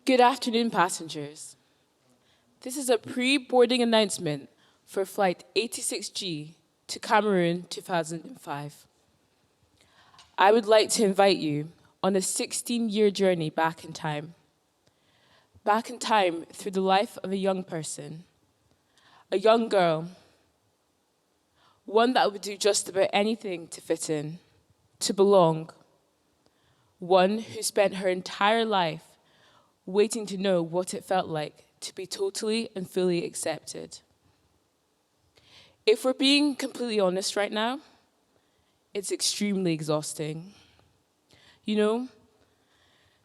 Good afternoon, passengers. This is a pre-boarding announcement for Flight 86G to Cameroon 2005. I would like to invite you on a 16-year journey back in time. Back in time through the life of a young person, a young girl, one that would do just about anything to fit in, to belong, one who spent her entire life waiting to know what it felt like to be totally and fully accepted. If we're being completely honest right now, it's extremely exhausting. You know,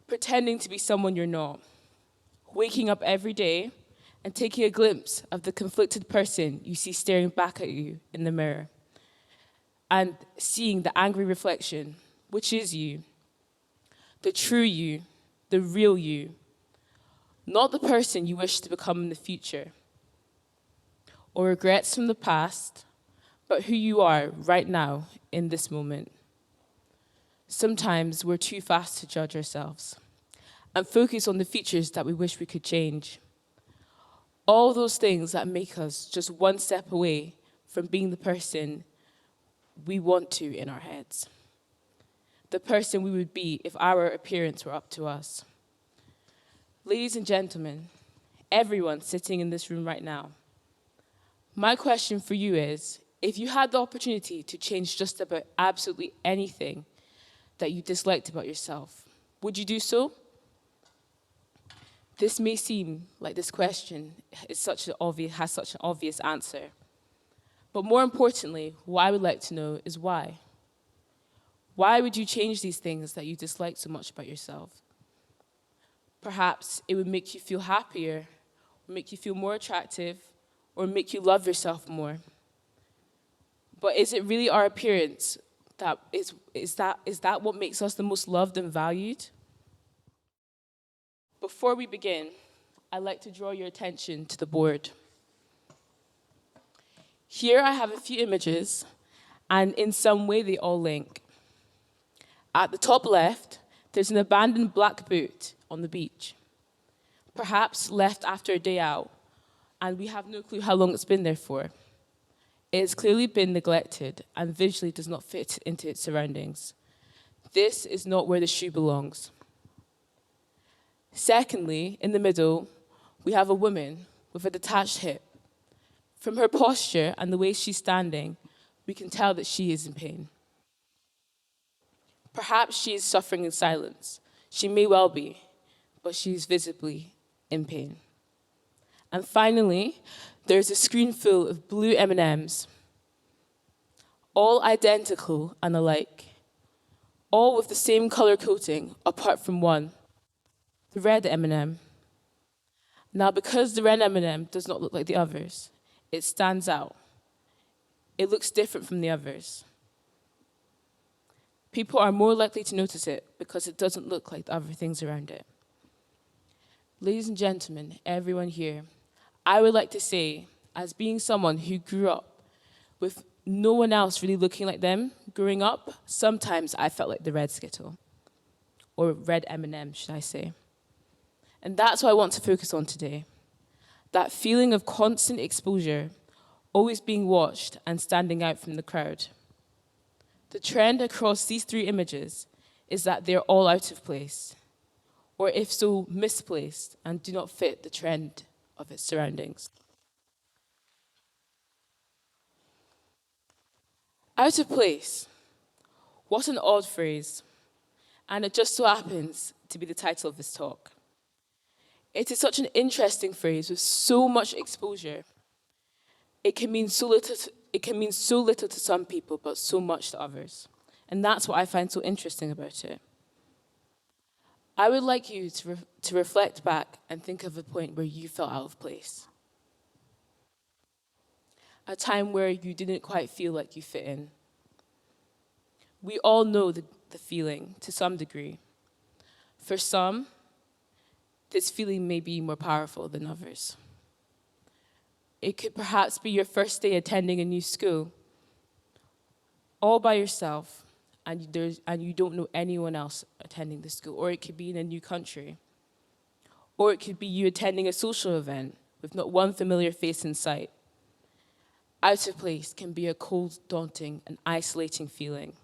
pretending to be someone you're not, waking up every day and taking a glimpse of the conflicted person you see staring back at you in the mirror, and seeing the angry reflection, which is you, the true you, the real you, not the person you wish to become in the future, or regrets from the past, but who you are right now in this moment. Sometimes we're too fast to judge ourselves and focus on the features that we wish we could change. All those things that make us just one step away from being the person we want to in our heads. The person we would be if our appearance were up to us. Ladies and gentlemen, everyone sitting in this room right now, my question for you is, if you had the opportunity to change just about absolutely anything that you disliked about yourself, would you do so? This may seem like this question has such an obvious answer. But more importantly, what I would like to know is why. Why would you change these things that you dislike so much about yourself? Perhaps it would make you feel happier, or make you feel more attractive, or make you love yourself more. But is it really our appearance is that what makes us the most loved and valued? Before we begin, I'd like to draw your attention to the board. Here I have a few images, and in some way they all link. At the top left, there's an abandoned black boot on the beach, perhaps left after a day out, and we have no clue how long it's been there for. It has clearly been neglected and visually does not fit into its surroundings. This is not where the shoe belongs. Secondly, in the middle, we have a woman with a detached hip. From her posture and the way she's standing, we can tell that she is in pain. Perhaps she is suffering in silence. She may well be, but she is visibly in pain. And finally, there's a screen full of blue M&Ms, all identical and alike, all with the same color coating, apart from one, the red M&M. Now, because the red M&M does not look like the others, it stands out. It looks different from the others. People are more likely to notice it because it doesn't look like the other things around it. Ladies and gentlemen, everyone here, I would like to say, as being someone who grew up with no one else really looking like them growing up, sometimes I felt like the red Skittle, or red M&M, should I say. And that's what I want to focus on today. That feeling of constant exposure, always being watched and standing out from the crowd. The trend across these three images is that they're all out of place, or if so, misplaced and do not fit the trend of its surroundings. Out of place. What an odd phrase. And it just so happens to be the title of this talk. It is such an interesting phrase with so much exposure. It can mean so little to some people, but so much to others. And that's what I find so interesting about it. I would like you to reflect back and think of a point where you felt out of place. A time where you didn't quite feel like you fit in. We all know the feeling to some degree. For some, this feeling may be more powerful than others. It could perhaps be your first day attending a new school, all by yourself, and you don't know anyone else attending the school. Or it could be in a new country. Or it could be you attending a social event with not one familiar face in sight. Out of place can be a cold, daunting, and isolating feeling.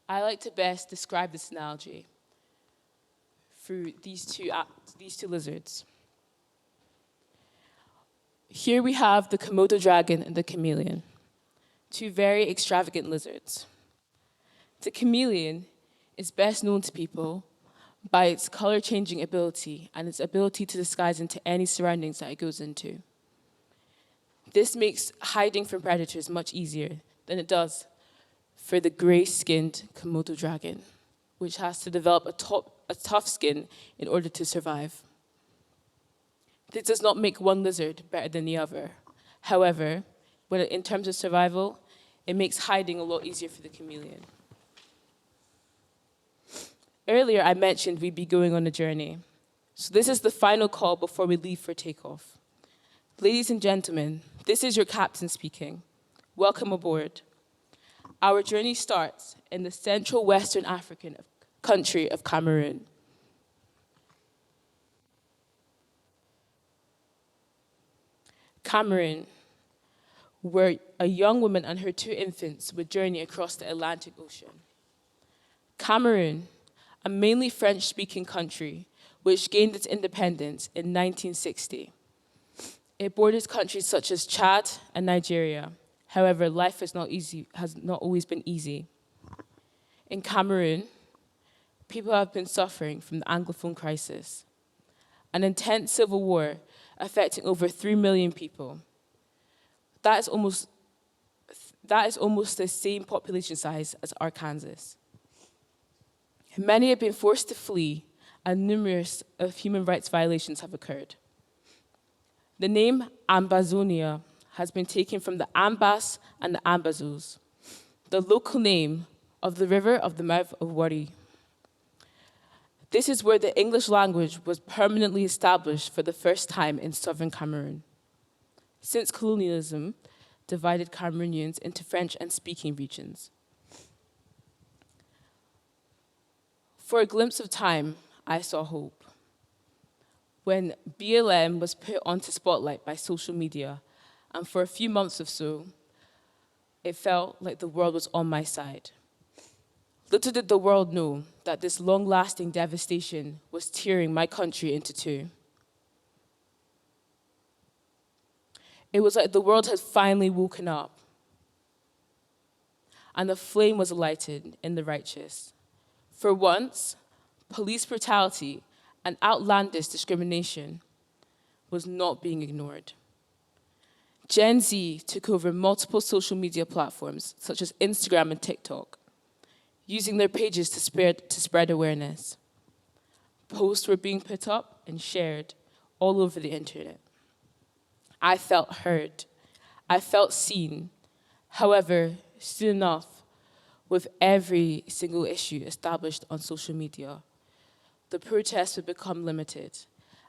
I like to best describe this analogy through these two lizards. Here we have the Komodo dragon and the chameleon, two very extravagant lizards. The chameleon is best known to people by its color-changing ability and its ability to disguise into any surroundings that it goes into. This makes hiding from predators much easier than it does for the gray-skinned Komodo dragon, which has to develop a tough skin in order to survive. This does not make one lizard better than the other. However, in terms of survival, it makes hiding a lot easier for the chameleon. Earlier, I mentioned we'd be going on a journey. So this is the final call before we leave for takeoff. Ladies and gentlemen, this is your captain speaking. Welcome aboard. Our journey starts in the central Western African country of Cameroon. Cameroon, where a young woman and her 2 infants would journey across the Atlantic Ocean. Cameroon, a mainly French-speaking country, which gained its independence in 1960. It borders countries such as Chad and Nigeria. However, life has not always been easy. In Cameroon, people have been suffering from the Anglophone crisis, an intense civil war affecting over 3 million people. That is almost the same population size as Arkansas. Many have been forced to flee, and numerous of human rights violations have occurred. The name Ambazonia has been taken from the Ambas and the Ambazos, the local name of the river of the mouth of Wari. This is where the English language was permanently established for the first time in southern Cameroon, since colonialism divided Cameroonians into French and speaking regions. For a glimpse of time, I saw hope. When BLM was put onto spotlight by social media, and for a few months or so, it felt like the world was on my side. Little did the world know that this long-lasting devastation was tearing my country into 2. It was like the world had finally woken up, and a flame was lighted in the righteous. For once, police brutality and outlandish discrimination was not being ignored. Gen Z took over multiple social media platforms, such as Instagram and TikTok, using their pages to spread awareness. Posts were being put up and shared all over the internet. I felt heard. I felt seen. However, soon enough, with every single issue established on social media, the protests would become limited,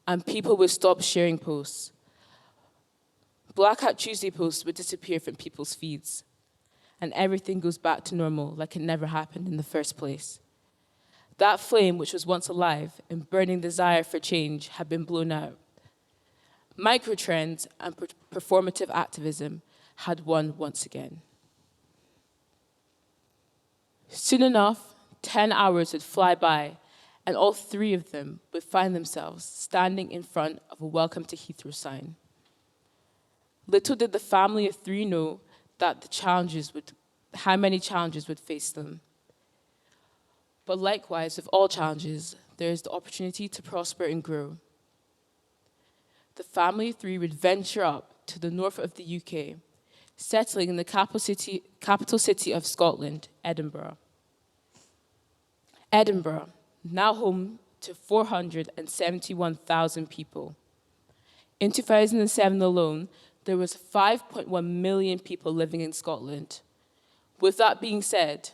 and people would stop sharing posts. Blackout Tuesday posts would disappear from people's feeds, and everything goes back to normal like it never happened in the first place. That flame, which was once alive and burning desire for change, had been blown out. Microtrends and performative activism had won once again. Soon enough, 10 hours would fly by, and all 3 of them would find themselves standing in front of a Welcome to Heathrow sign. Little did the family of 3 know that how many challenges would face them. But likewise, with all challenges, there is the opportunity to prosper and grow. The family of 3 would venture up to the north of the UK, settling in the capital city of Scotland, Edinburgh. Edinburgh, now home to 471,000 people. In 2007 alone, there was 5.1 million people living in Scotland. With that being said,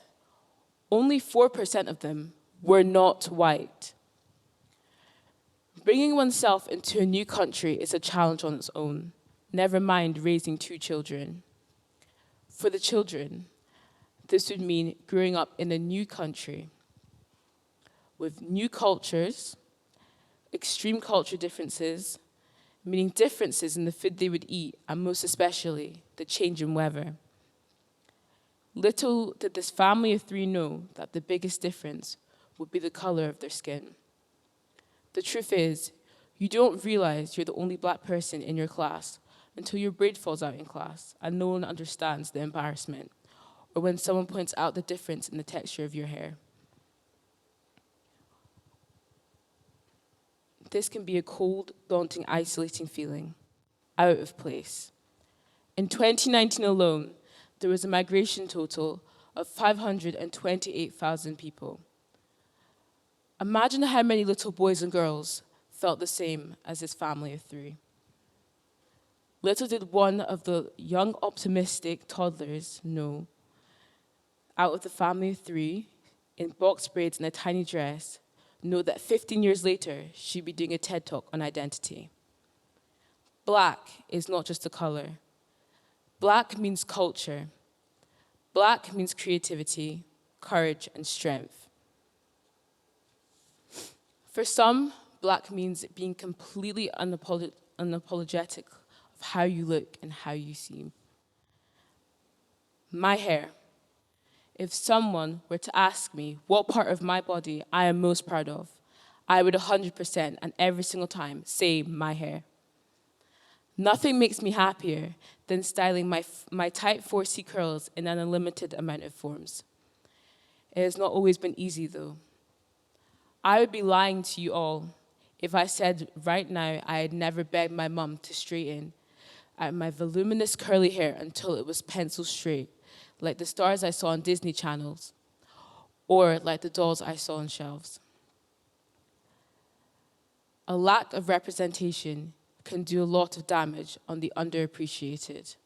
only 4% of them were not white. Bringing oneself into a new country is a challenge on its own, never mind raising 2 children. For the children, this would mean growing up in a new country with new cultures, extreme culture differences, meaning differences in the food they would eat, and most especially, the change in weather. Little did this family of three know that the biggest difference would be the color of their skin. The truth is, you don't realize you're the only black person in your class until your braid falls out in class and no one understands the embarrassment, or when someone points out the difference in the texture of your hair. This can be a cold, daunting, isolating feeling, out of place. In 2019 alone, there was a migration total of 528,000 people. Imagine how many little boys and girls felt the same as this family of three. Little did one of the young, optimistic toddlers know, out of the family of three, in box braids and a tiny dress, know that 15 years later, she'd be doing a TED Talk on identity. Black is not just a color. Black means culture. Black means creativity, courage, and strength. For some, black means being completely unapologetic of how you look and how you seem. My hair. If someone were to ask me what part of my body I am most proud of, I would 100% and every single time say my hair. Nothing makes me happier than styling my tight 4C curls in an unlimited amount of forms. It has not always been easy, though. I would be lying to you all if I said right now I had never begged my mum to straighten out my voluminous curly hair until it was pencil straight, like the stars I saw on Disney channels, or like the dolls I saw on shelves. A lack of representation can do a lot of damage on the underappreciated.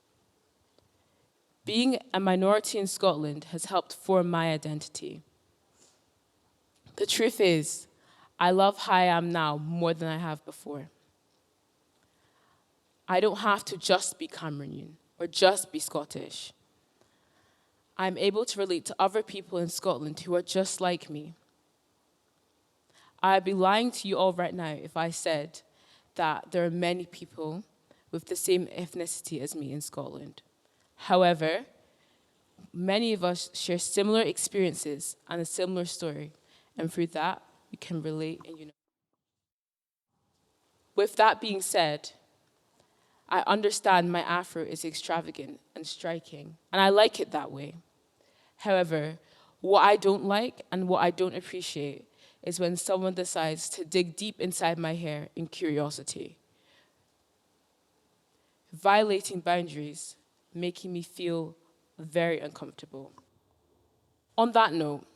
Being a minority in Scotland has helped form my identity. The truth is, I love how I am now more than I have before. I don't have to just be Cameroonian or just be Scottish. I'm able to relate to other people in Scotland who are just like me. I'd be lying to you all right now if I said that there are many people with the same ethnicity as me in Scotland. However, many of us share similar experiences and a similar story, and through that, we can relate and unite. With that being said, I understand my afro is extravagant and striking, and I like it that way. However, what I don't like and what I don't appreciate is when someone decides to dig deep inside my hair in curiosity, violating boundaries, making me feel very uncomfortable. On that note,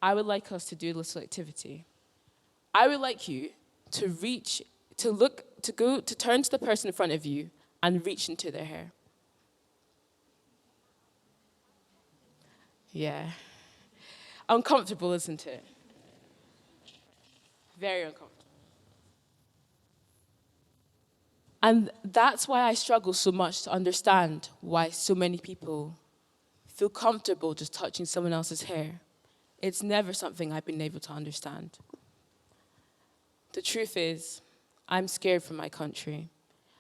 I would like us to do a little activity. I would like you to turn to the person in front of you and reach into their hair. Yeah. Uncomfortable, isn't it? Very uncomfortable. And that's why I struggle so much to understand why so many people feel comfortable just touching someone else's hair. It's never something I've been able to understand. The truth is, I'm scared for my country,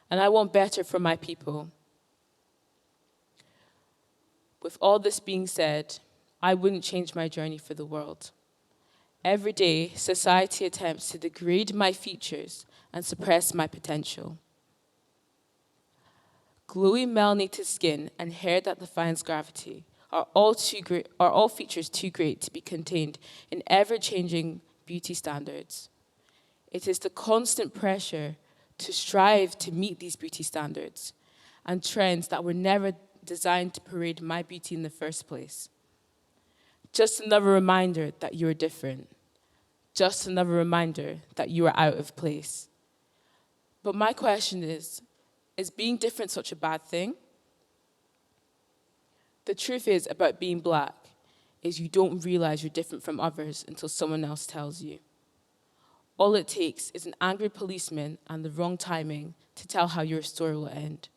and I want better for my people. With all this being said, I wouldn't change my journey for the world. Every day, society attempts to degrade my features and suppress my potential. Glowy melanated skin and hair that defies gravity are all features too great to be contained in ever-changing beauty standards. It is the constant pressure to strive to meet these beauty standards and trends that were never designed to parade my beauty in the first place. Just another reminder that you're different. Just another reminder that you are out of place. But my question is being different such a bad thing? The truth is about being black is you don't realize you're different from others until someone else tells you. All it takes is an angry policeman and the wrong timing to tell how your story will end.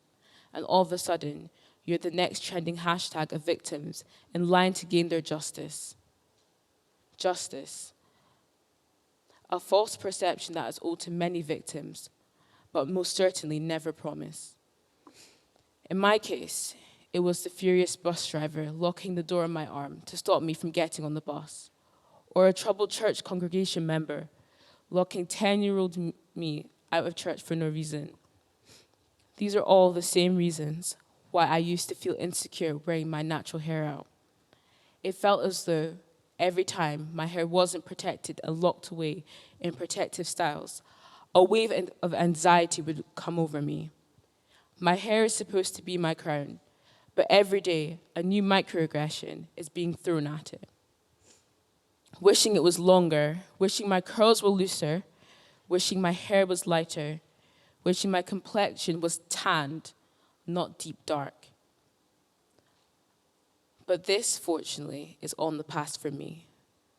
And all of a sudden, you're the next trending hashtag of victims in line to gain their justice. Justice. a false perception that is owed to many victims, but most certainly never promised. In my case, it was the furious bus driver locking the door on my arm to stop me from getting on the bus, or a troubled church congregation member locking 10-year-old me out of church for no reason. These are all the same reasons why I used to feel insecure wearing my natural hair out. It felt as though every time my hair wasn't protected and locked away in protective styles, a wave of anxiety would come over me. My hair is supposed to be my crown, but every day a new microaggression is being thrown at it. Wishing it was longer, wishing my curls were looser, wishing my hair was lighter, wishing my complexion was tanned, not deep dark. But this, fortunately, is all in the past for me.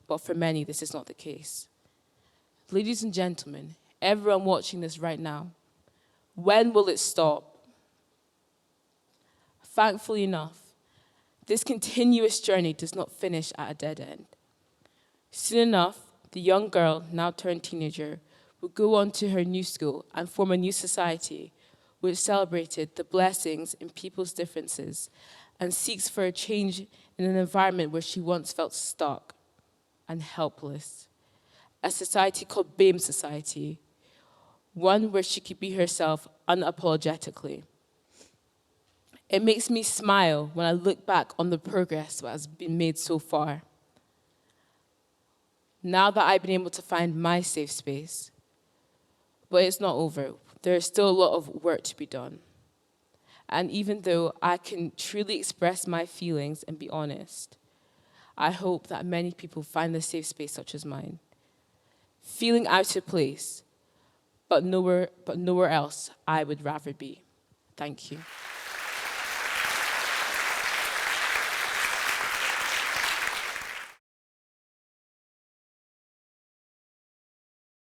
But for many, this is not the case. Ladies and gentlemen, everyone watching this right now, when will it stop? Thankfully enough, this continuous journey does not finish at a dead end. Soon enough, the young girl, now turned teenager, will go on to her new school and form a new society which celebrated the blessings in people's differences and seeks for a change in an environment where she once felt stuck and helpless. A society called BAME Society, one where she could be herself unapologetically. It makes me smile when I look back on the progress that has been made so far. Now that I've been able to find my safe space, but it's not over. There is still a lot of work to be done. And even though I can truly express my feelings and be honest, I hope that many people find a safe space such as mine. Feeling out of place, but nowhere else I would rather be. Thank you.